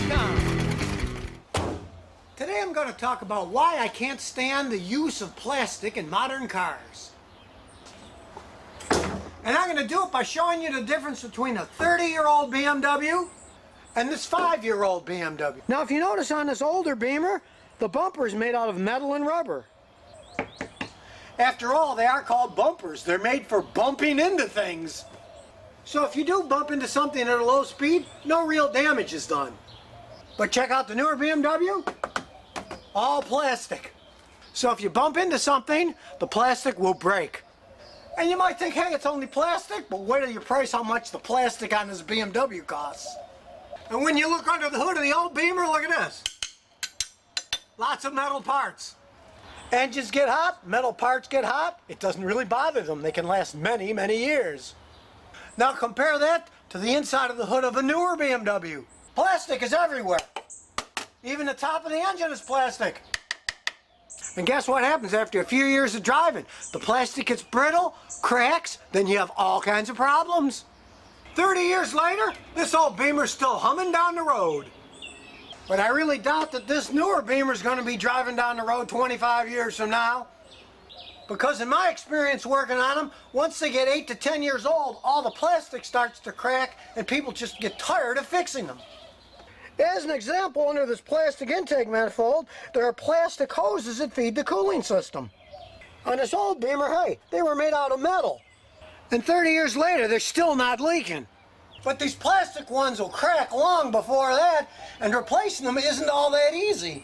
SkottyCars.com. Today I'm going to talk about why I can't stand the use of plastic in modern cars. And I'm going to do it by showing you the difference between a 30-year-old BMW and this 5-year-old BMW. Now, if you notice on this older Beamer, the bumper is made out of metal and rubber. After all, they are called bumpers. They're made for bumping into things. So if you do bump into something at a low speed, no real damage is done. But check out the newer BMW, all plastic. So if you bump into something, the plastic will break. And you might think, hey, it's only plastic, but wait till you price how much the plastic on this BMW costs. And when you look under the hood of the old Beamer, look at this. Lots of metal parts. Engines get hot, metal parts get hot. It doesn't really bother them. They can last many, many years. Now compare that to the inside of the hood of a newer BMW. Plastic is everywhere. Even the top of the engine is plastic. And guess what happens after a few years of driving? The plastic gets brittle, cracks, then you have all kinds of problems. 30 years later, this old Beamer's still humming down the road. But I really doubt that this newer Beamer's going to be driving down the road 25 years from now. Because in my experience working on them, once they get 8 to 10 years old, all the plastic starts to crack and people just get tired of fixing them. As an example, under this plastic intake manifold, there are plastic hoses that feed the cooling system. On this old Beamer, hey, they were made out of metal. And 30 years later, they're still not leaking. But these plastic ones will crack long before that, and replacing them isn't all that easy.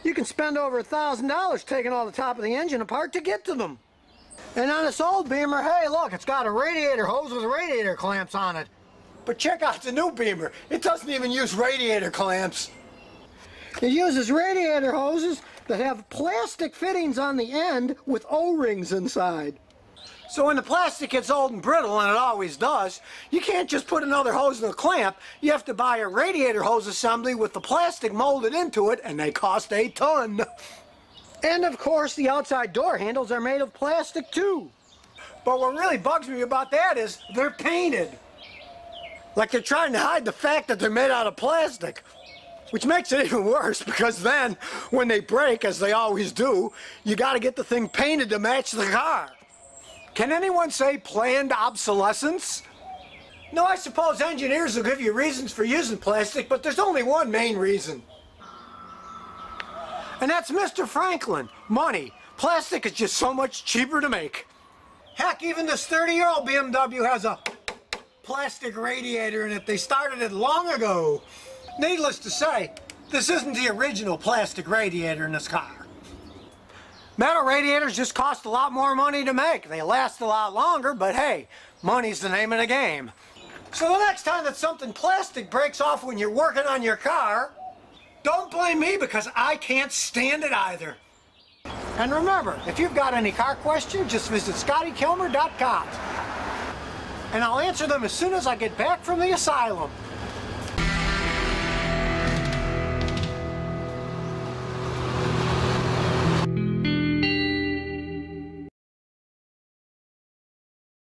You can spend over $1,000 taking all the top of the engine apart to get to them. And on this old Beamer, hey, look, it's got a radiator hose with radiator clamps on it. But check out the new Beamer. It doesn't even use radiator clamps. It uses radiator hoses that have plastic fittings on the end with O-rings inside. So when the plastic gets old and brittle, and it always does, you can't just put another hose in a clamp. You have to buy a radiator hose assembly with the plastic molded into it, and they cost a ton. And of course, the outside door handles are made of plastic too. But what really bugs me about that is they're painted. Like they're trying to hide the fact that they're made out of plastic. Which makes it even worse, because then, when they break, as they always do, you gotta get the thing painted to match the car. Can anyone say planned obsolescence? No, I suppose engineers will give you reasons for using plastic, but there's only one main reason. And that's Mr. Franklin, money. Plastic is just so much cheaper to make. Heck, even this 30-year-old BMW has a plastic radiator in it. They started it long ago. Needless to say, this isn't the original plastic radiator in this car. Metal radiators just cost a lot more money to make. They last a lot longer, but hey, money's the name of the game. So the next time that something plastic breaks off when you're working on your car, don't blame me, because I can't stand it either. And remember, if you've got any car questions, just visit SkottyKilmer.com. And I'll answer them as soon as I get back from the asylum.